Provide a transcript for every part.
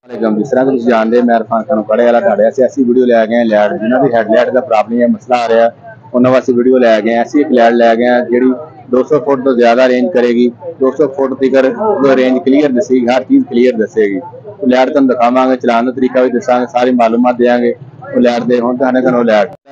जिस तरह तुम जानते मैं इरफान खान पढ़े वाला ਤੁਹਾਡੇ ਅਸੀਂ ਐਸੀ ਵੀਡੀਓ ਲੈ ਗਏ ਲੈਟ ਜਿਨ੍ਹਾਂ ਦੀ ਹੈਡਲਾਈਟ ਦਾ ਪ੍ਰੋਬਲਮ ਹੈ ਮਸਲਾ ਆ ਰਿਹਾ ਉਹਨਾਂ ਵਾਸਤੇ ਵੀਡੀਓ ਲੈ ਗਏ ਐਸੀ ਇੱਕ ਲੈਟ ਲੈ ਗਏ ਜਿਹੜੀ 200 फुट तो ज्यादा रेंज करेगी 200 फुट तक रेंज क्लीयर दसेगी हर चीज क्लीयर दसेगी लैट तुम दिखावे चलाने का तरीका भी दसा सारी मालूमात देंगे लैट दे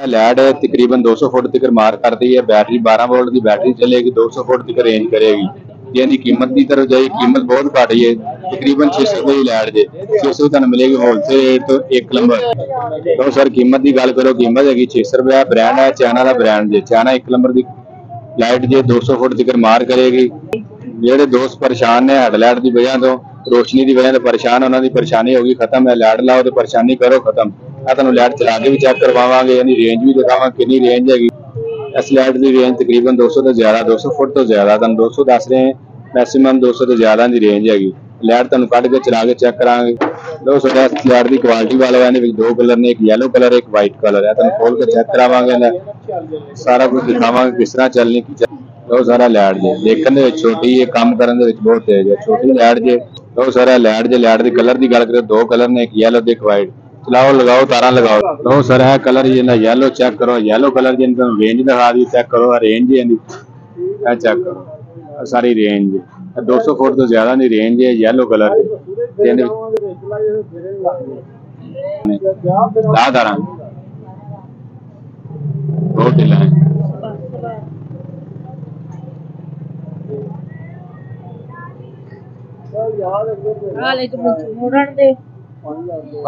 लैट तकरीबन 200 फुट तक मार करती है बैटरी 12 वोल्ट की बैटरी चलेगी 200 फुट तक रेंज करेगी इनकी कीमत की तरफ जाए कीमत बहुत घट है तकरीबन 600 रुपये की लैट जे 600 तुम मिलेगी होलसेल रेट तो 1 नंबर तो सर कीमत की गल करो कीमत है 600 रुपया ब्रांड है चाइना का ब्रांड जे चाइना 1 नंबर की लाइट जे 200 फुट तक मार करेगी जेडे दोस्त परेशान ने हेडलाइट की वजह तो रोशनी की वजह तो परेशान उन्होंने परेशानी होगी खत्म है लाइट लाओ तो परेशानी करो खत्म तुम लाइट चला के भी चेक करवावे यानी रेंज भी दिखावा कितनी रेंज है इस लाइट की रेंज तकरीबन 200 तो ज्यादा 200 फुट तो ज्यादा तुम 200 दस रहे हैं मैक्सीमम 200 तो ज्यादा की रेंज हैगी लाइट तुम कट के चला के चेक करा दोस्तों लाइट की क्वालिटी वाले हैं दो कलर ने एक येलो कलर एक वाइट कलर है तुम खोल के चेक करावे सारा कुछ दिखावे किस तरह चलनी बहुत सारा लाइट जे देखने छोटी है काम करने बहुत तेज है छोटी लाइट जे बहुत सारा लाइट जे लाइट के कलर की गल करें दो कलर ने एक येलो एक वाइट चलाओ लगाओ तारा लगाओ बहुत सारा है कलर जी येलो चेक करो येलो कलर जी रेंज दिखा दी चेक करो रेंज जी चेक करो सारी रेंज 200 फुट तो ज्यादा नहीं रेंज है येलो कलर ला तारा बहुत ढिला है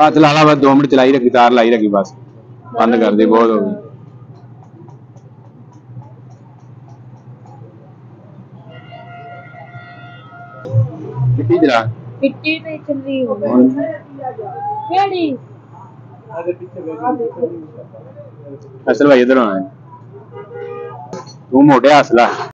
चला ला बस 2 मिनट चलाई रखी तार लाई रखी बस बंद कर दी बहुत हो गई मिट्टी चला मिट्टी पे चल रही असल भाई इधर होना है तू मोटे हौसला